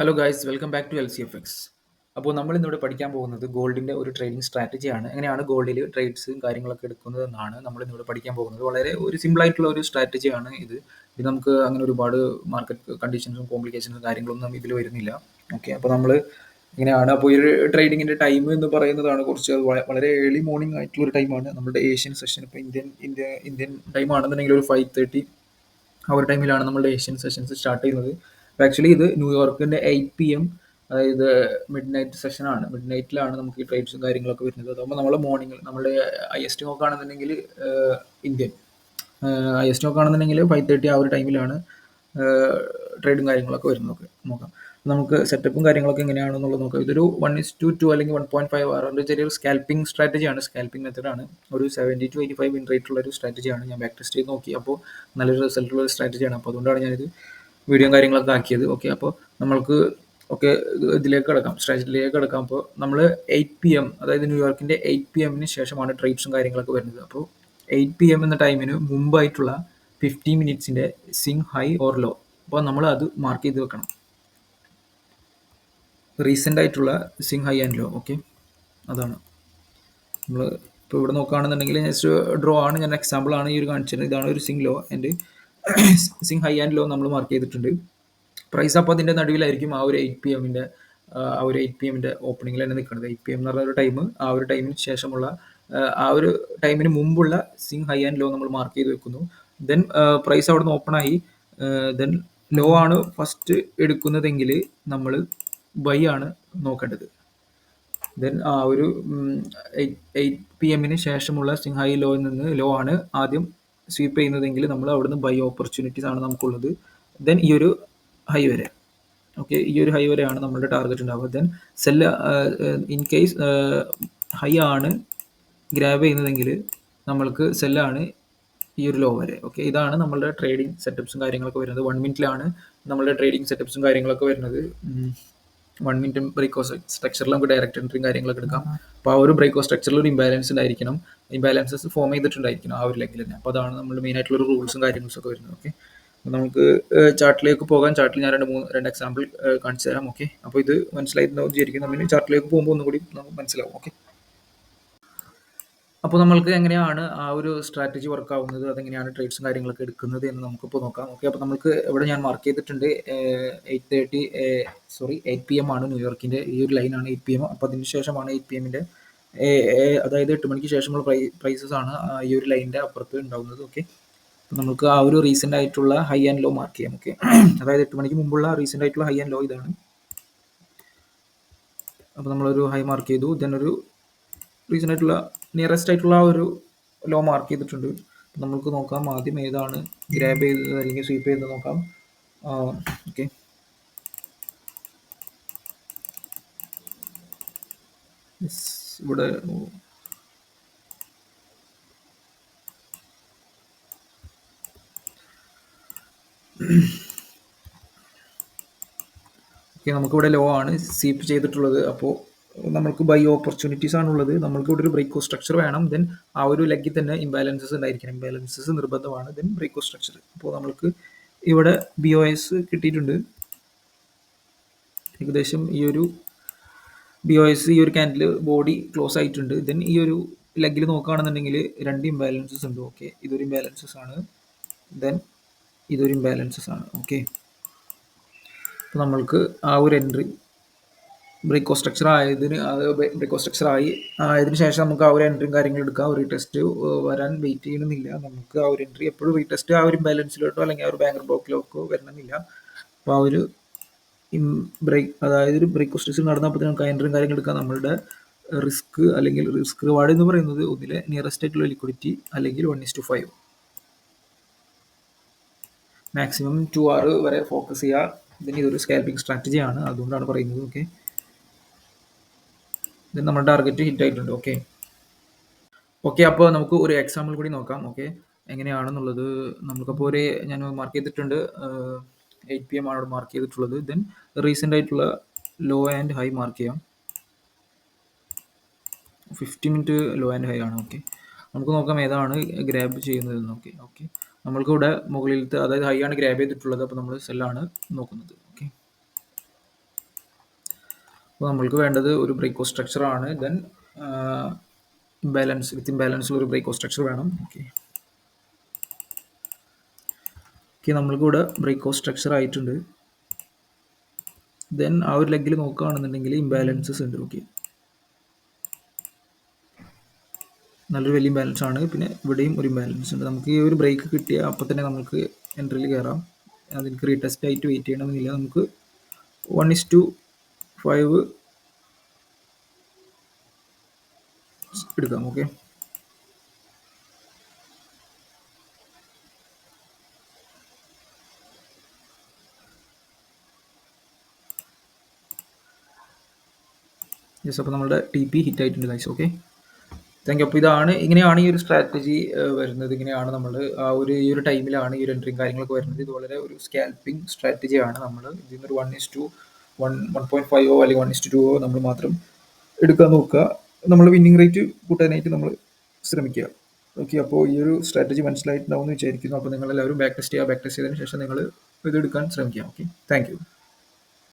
Hello guys, welcome back to LCFX. അപ്പോൾ നമ്മൾ ഇന്നിവിടെ പഠിക്കാൻ പോകുന്നത് ഗോൾഡിൻ്റെ ഒരു ട്രേഡിംഗ് സ്ട്രാറ്റജിയാണ്. എങ്ങനെയാണ് ഗോൾഡിൽ ട്രേഡ്സും കാര്യങ്ങളൊക്കെ എടുക്കുന്നത് എന്നാണ് നമ്മൾ ഇന്നിവിടെ പഠിക്കാൻ പോകുന്നത്. വളരെ ഒരു സിമ്പിളായിട്ടുള്ള ഒരു സ്ട്രാറ്റജിയാണ് ഇത്. ഇത് നമുക്ക് അങ്ങനെ ഒരുപാട് മാർക്കറ്റ് കണ്ടീഷൻസും കോംപ്ലിക്കേഷൻസും കാര്യങ്ങളൊന്നും ഇതിൽ വരുന്നില്ല. ഓക്കെ, അപ്പോൾ നമ്മൾ ഇങ്ങനെയാണ്. അപ്പോൾ ഈ ഒരു ട്രേഡിങ്ങിൻ്റെ ടൈം എന്ന് പറയുന്നതാണ് കുറച്ച് വളരെ ഏർലി മോർണിംഗ് ആയിട്ടുള്ള ഒരു ടൈമാണ്. നമ്മുടെ ഏഷ്യൻ സെഷൻ ഇപ്പോൾ ഇന്ത്യൻ ടൈം ആണെന്നുണ്ടെങ്കിൽ ഒരു 5:30 ആ ഒരു ടൈമിലാണ് നമ്മളുടെ ഏഷ്യൻ സെഷൻസ് സ്റ്റാർട്ട് ചെയ്യുന്നത്. ആക്ച്വലി ഇത് ന്യൂയോർക്കിൻ്റെ 8 PM, അതായത് മിഡ് നൈറ്റ് സെഷനാണ്. മിഡ് നൈറ്റിലാണ് നമുക്ക് ഈ ട്രേഡ്സും കാര്യങ്ങളൊക്കെ വരുന്നത്. അതാകുമ്പോൾ നമ്മൾ മോർണിംഗ് നമ്മുടെ IST നോക്കുകയാണെന്നുണ്ടെങ്കിൽ ഇന്ത്യൻ IST നോക്കുകയാണെന്നുണ്ടെങ്കിൽ 5:30 ആ ഒരു ടൈമിലാണ് ട്രേഡും കാര്യങ്ങളൊക്കെ വരുന്നത്. നോക്കാം നമുക്ക് സെറ്റപ്പും കാര്യങ്ങളൊക്കെ എങ്ങനെയാണെന്നുള്ളത് നോക്കാം. ഇതൊരു 1:2 അല്ലെങ്കിൽ 1.5 അവറിൻ്റെ ചെറിയൊരു സ്കാൽപ്പിംഗ് സ്ട്രാറ്റജിയാണ്, സ്കാൽപ്പിംഗ് മെത്തഡാണ്. ഒരു 70 to 85 വിൻ റേറ്റ് ഉള്ള ഒരു സ്ട്രാറ്റജിയാണ്. ഞാൻ ബാക്ക് ടെസ്റ്റ് ചെയ്ത് നോക്കി, അപ്പോൾ നല്ലൊരു റിസൾട്ടുള്ള ഒരു സ്ട്രാറ്റജിയാണ്. അപ്പോൾ അതുകൊണ്ടാണ് ഞാനിത് വീഡിയോ കാര്യങ്ങളൊക്കെ ആക്കിയത്. ഓക്കെ, അപ്പോൾ നമ്മൾക്ക് ഇതിലേക്ക് കിടക്കാം, സ്ട്രാറ്റജിയിലേക്ക് കിടക്കാം. അപ്പോൾ നമ്മൾ 8 PM, അതായത് ന്യൂയോർക്കിൻ്റെ 8 PM ശേഷമാണ് ട്രേഡ്സും കാര്യങ്ങളൊക്കെ വരുന്നത്. അപ്പോൾ 8 PM എന്ന ടൈമിന് മുമ്പായിട്ടുള്ള 15 മിനിറ്റ്സിൻ്റെ സ്വിംഗ് ഹൈ ഓർ ലോ, അപ്പോൾ നമ്മൾ അത് മാർക്ക് ചെയ്ത് വെക്കണം. റീസെൻ്റ് ആയിട്ടുള്ള swing high and low. Okay, അതാണ് നമ്മൾ ഇപ്പോൾ ഇവിടെ നോക്കുകയാണെന്നുണ്ടെങ്കിൽ ജസ്റ്റ് ഡ്രോ ആണ്, ഞാൻ എക്സാമ്പിളാണ് ഈ ഒരു കാണിച്ചത്. ഇതാണ് ഒരു swing low and swing high and low നമ്മൾ മാർക്ക് ചെയ്തിട്ടുണ്ട്. പ്രൈസ് അപ്പോൾ അതിൻ്റെ നടുവിലായിരിക്കും ആ ഒരു 8 PM ഓപ്പണിങ്ങിൽ തന്നെ നിൽക്കുന്നത്. 8 PM എന്ന് പറഞ്ഞ ഒരു ടൈം, ആ ഒരു ടൈമിന് ശേഷമുള്ള ആ ഒരു ടൈമിന് മുമ്പുള്ള സ്വിംഗ് ഹൈ ആൻഡ് ലോ നമ്മൾ മാർക്ക് ചെയ്ത് വെക്കുന്നു. ദെൻ പ്രൈസ് അവിടെ നിന്ന് ഓപ്പൺ ആയി, ദെൻ ലോ ആണ് ഫസ്റ്റ് എടുക്കുന്നതെങ്കിൽ നമ്മൾ ബൈ ആണ് നോക്കേണ്ടത്. ദെൻ ആ ഒരു 8 PM ശേഷമുള്ള സ്വിംഗ് ഹൈ ലോയിൽ നിന്ന് ലോ ആണ് ആദ്യം സ്വീപ്പ് ചെയ്യുന്നതെങ്കിൽ നമ്മൾ അവിടുന്ന് ബൈ ഓപ്പർച്യൂണിറ്റീസ് ആണ് നമുക്കുള്ളത്. ദെൻ ഈ ഒരു ഹൈ വരെ, ഓക്കെ, ഈ ഒരു ഹൈ വരെയാണ് നമ്മളുടെ ടാർഗറ്റ് ഉണ്ടാവുക. Then sell in case high ആണ് ഗ്രാബ് ചെയ്യുന്നതെങ്കിൽ നമ്മൾക്ക് സെല്ലാണ് ഈ ഒരു ലോ വരെ. ഓക്കെ, ഇതാണ് നമ്മളുടെ ട്രേഡിംഗ് സെറ്റപ്സും കാര്യങ്ങളൊക്കെ വരുന്നത്. 1 മിനിറ്റിലാണ് നമ്മളുടെ ട്രേഡിംഗ് സെറ്റപ്സും കാര്യങ്ങളൊക്കെ വരുന്നത്. 1 മിനിറ്റ് ബ്രേക്കോ സ്ട്രക്ചറിൽ നമുക്ക് ഡയറക്റ്റ് എൻട്രിയും കാര്യങ്ങളൊക്കെ എടുക്കാം. അപ്പോൾ ആ ഒരു ബ്രേക്കോ സ്ട്രക്ചറിൽ ഒരു ഇംബാലൻസ് ഉണ്ടായിരിക്കണം, ഇംബാലൻസസ് ഫോം ചെയ്തിട്ടുണ്ടായിരിക്കണം ആ ഒരു ലെഗിൽ തന്നെ. അപ്പോൾ അതാണ് നമ്മുടെ മെയിൻ ആയിട്ടുള്ള ഒരു റൂൾസും കാര്യങ്ങളൊക്കെ വരുന്നത്. ഓക്കെ, നമുക്ക് ചാർട്ടിലേക്ക് പോകാം. ചാർട്ടിൽ ഞാൻ രണ്ട് എക്സാമ്പിൾ കാണിച്ചു തരാം. ഓക്കെ, അപ്പോൾ ഇത് മനസ്സിലായിട്ടുണ്ടാവും വിചാരിക്കും. നമ്മൾ ചാർട്ടിലേക്ക് പോകുമ്പോൾ ഒന്നുകൂടി നമുക്ക് മനസ്സിലാവും. ഓക്കെ, അപ്പോൾ നമ്മൾക്ക് എങ്ങനെയാണ് ആ ഒരു സ്ട്രാറ്റജി വർക്ക് ആവുന്നത്, അതെങ്ങനെയാണ് ട്രേഡ്സും കാര്യങ്ങളൊക്കെ എടുക്കുന്നത് എന്ന് നമുക്കിപ്പോൾ നോക്കാം. ഓക്കെ, അപ്പോൾ നമുക്ക് ഇവിടെ ഞാൻ മാർക്ക് ചെയ്തിട്ടുണ്ട് 8 PM ആണ് ന്യൂയോർക്കിൻ്റെ ഈ ഒരു ലൈനാണ് 8 PM. അപ്പോൾ അതിന് ശേഷമാണ് 8 PM അതായത് 8 മണിക്ക് ശേഷമുള്ള പ്രൈസസ് ആണ് ഈ ഒരു ലൈനിൻ്റെ അപ്പുറത്ത് ഉണ്ടാവുന്നത്. ഓക്കെ, അപ്പോൾ നമുക്ക് ആ ഒരു റീസെൻ്റ് ആയിട്ടുള്ള ഹൈ ആൻഡ് ലോ മാർക്ക് ചെയ്യാം. ഓക്കെ, അതായത് 8 മണിക്ക് മുമ്പുള്ള റീസെൻ്റ് ആയിട്ടുള്ള ഹൈ ആൻഡ് ലോ ഇതാണ്. അപ്പോൾ നമ്മളൊരു ഹൈ മാർക്ക് ചെയ്തു, ദെൻ ഒരു റീസെൻ്റ് ആയിട്ടുള്ള നിയറസ്റ്റ് ആയിട്ടുള്ള ഒരു ലോ മാർക്ക് ചെയ്തിട്ടുണ്ട്. നമുക്ക് നോക്കാം ആദ്യം ഏതാണ് ഗ്രാബ് ചെയ്തത് അല്ലെങ്കിൽ സ്വീപ്പ് ചെയ്തത് നോക്കാം. ഓക്കെ, ഇവിടെ ഓക്കെ, നമുക്കിവിടെ ലോ ആണ് സ്വീപ്പ് ചെയ്തിട്ടുള്ളത്. അപ്പോൾ നമുക്ക് ബൈ ഓപ്പർച്യൂണിറ്റീസ് ആണുള്ളത്. നമ്മൾക്ക് ഇവിടെ ഒരു ബ്രേക്കോ സ്ട്രക്ചർ വേണം. ദെൻ ആ ഒരു ലെഗിൽ തന്നെ ഇംബാലൻസസ് ഉണ്ടായിരിക്കണം, ഇംബാലൻസസ് നിർബന്ധമാണ്. ദെൻ ബ്രേക്കോ സ്ട്രക്ചർ. അപ്പോൾ നമ്മൾക്ക് ഇവിടെ BOS കിട്ടിയിട്ടുണ്ട്. ഏകദേശം ഈ ഒരു BOS ഈ ഒരു ക്യാൻഡിൽ ബോഡി ക്ലോസ് ആയിട്ടുണ്ട്. ദെൻ ഈ ഒരു ലെഗിൽ നോക്കുകയാണെന്നുണ്ടെങ്കിൽ 2 ഇംബാലൻസസ് ഉണ്ട്. ഓക്കെ, ഇതൊരു ഇംബാലൻസസ് ആണ്, ദെൻ ഇതൊരു ഇംബാലൻസസ് ആണ്. ഓക്കെ, അപ്പോൾ നമ്മൾക്ക് ആ ഒരു എൻട്രി ബ്രേക്കോ സ്ട്രക്ചർ ആയതിനു ശേഷം നമുക്ക് ആ ഒരു എൻട്രിയും കാര്യങ്ങളും എടുക്കാം. ഒരു ടെസ്റ്റ് വരാൻ വെയിറ്റ് ചെയ്യണമെന്നില്ല. നമുക്ക് ആ ഒരു എൻട്രി എപ്പോഴും റീടെസ്റ്റ് ആ ഒരു ഇംബാലൻസിലോട്ടോ അല്ലെങ്കിൽ ആ ഒരു ബാങ്കർ ബ്ലോക്കിലോട്ടോ വരണമെന്നില്ല. അപ്പോൾ ആ ഒരു അതായത് ഒരു ബ്രേക്കോ സ്ട്രക്ചർ നടന്നപ്പോൾ നമുക്ക് ആ എൻട്രിയും കാര്യങ്ങൾ എടുക്കാം. നമ്മളുടെ റിസ്ക് അല്ലെങ്കിൽ റിസ്ക് റിവാർഡ് എന്ന് പറയുന്നത് ഒന്നിലെ നിയറസ്റ്റ് ആയിട്ടുള്ള ലിക്വിഡിറ്റി അല്ലെങ്കിൽ 1:5 മാക്സിമം 2 hour വരെ ഫോക്കസ് ചെയ്യുക. ഇതിന് ഇതൊരു സ്കാൽപ്പിംഗ് സ്ട്രാറ്റജിയാണ്, അതുകൊണ്ടാണ് പറയുന്നത്. ഓക്കെ, ഇത് നമ്മുടെ ടാർഗറ്റ് ഹിറ്റ് ആയിട്ടുണ്ട്. ഓക്കെ, അപ്പോൾ നമുക്ക് ഒരു എക്സാമ്പിൾ കൂടി നോക്കാം. ഓക്കെ, എങ്ങനെയാണെന്നുള്ളത് നമുക്കപ്പോൾ ഞാൻ മാർക്ക് ചെയ്തിട്ടുണ്ട്. 8 PM ആണ് മാർക്ക് ചെയ്തിട്ടുള്ളത്. ദെൻ റീസെൻ്റ് ആയിട്ടുള്ള ലോ ആൻഡ് ഹൈ മാർക്ക് ചെയ്യാം. 50 മിനിറ്റ് ലോ ആൻഡ് ഹൈ ആണ്. ഓക്കെ, നമുക്ക് നോക്കാം ഏതാണ് ഗ്രാബ് ചെയ്യുന്നതെന്ന്. ഓക്കെ, നമ്മൾക്കിവിടെ മുകളിലത്തെ അതായത് ഹൈ ആണ് ഗ്രാബ് ചെയ്തിട്ടുള്ളത്. അപ്പോൾ നമ്മൾ സെല്ലാണ് നോക്കുന്നത്. ഓക്കെ, അപ്പോൾ നമ്മൾക്ക് വേണ്ടത് ഒരു ബ്രേക്ക് ഓഫ് സ്ട്രക്ചർ ആണ്. ദെൻ ബാലൻസ് വിത്ത് ഇംബാലൻസിൽ ഒരു ബ്രേക്ക് ഓഫ് സ്ട്രക്ചർ വേണം. ഓക്കെ ഓക്കെ നമ്മൾക്ക് ഇവിടെ ബ്രേക്ക് ഓഫ് സ്ട്രക്ചർ ആയിട്ടുണ്ട്. ദെൻ ആ ഒരു ലെഗിൽ നോക്കുകയാണെന്നുണ്ടെങ്കിൽ ഇംബാലൻസസ് ഉണ്ട്. ഓക്കെ നല്ലൊരു വലിയ ഇംബാലൻസ് ആണ്. പിന്നെ ഇവിടെയും ഒരു ഇംബാലൻസ് ഉണ്ട്. നമുക്ക് ഈ ഒരു ബ്രേക്ക് കിട്ടിയ അപ്പോൾ തന്നെ നമുക്ക് എൻട്രിയിൽ കയറാം. അതിലേക്ക് റീടെസ്റ്റ് ആയിട്ട് വെയിറ്റ് ചെയ്യണമെന്നില്ല. നമുക്ക് 1:5 എടുക്കാം. ഓക്കെ യെസ്, അപ്പോൾ നമ്മുടെ TP ഹിറ്റ് ആയിട്ടുണ്ട് ഗൈസ്. Okay thank you. അപ്പോൾ ഇങ്ങനെയാണ് ഈ ഒരു സ്ട്രാറ്റജി വരുന്നത്. ഇങ്ങനെയാണ് നമ്മൾ ഈ ഒരു ടൈമിലാണ് ഈ ഒരു എൻട്രിയും കാര്യങ്ങളൊക്കെ വരുന്നത്. ഇത് വളരെ ഒരു സ്കാൽപ്പിംഗ് സ്ട്രാറ്റജിയാണ്. നമ്മൾ ഇതിൽ നിന്നൊരു 1:1.5 അല്ലെങ്കിൽ 1:2 നമ്മൾ മാത്രം എടുക്കാൻ നോക്കുക. നമ്മൾ വിന്നിങ് റേറ്റ് കൂട്ടാനായിട്ട് നമ്മൾ ശ്രമിക്കുക. ഓക്കെ അപ്പോൾ ഈ ഒരു സ്ട്രാറ്റജി മനസ്സിലായിട്ടുണ്ടാവും എന്ന് വിചാരിക്കുന്നു. അപ്പോൾ നിങ്ങളെല്ലാവരും ബാക്ക് ടെസ്റ്റ് ചെയ്തതിന് ശേഷം നിങ്ങൾ ഇത് എടുക്കാൻ ശ്രമിക്കുക. Okay thank you.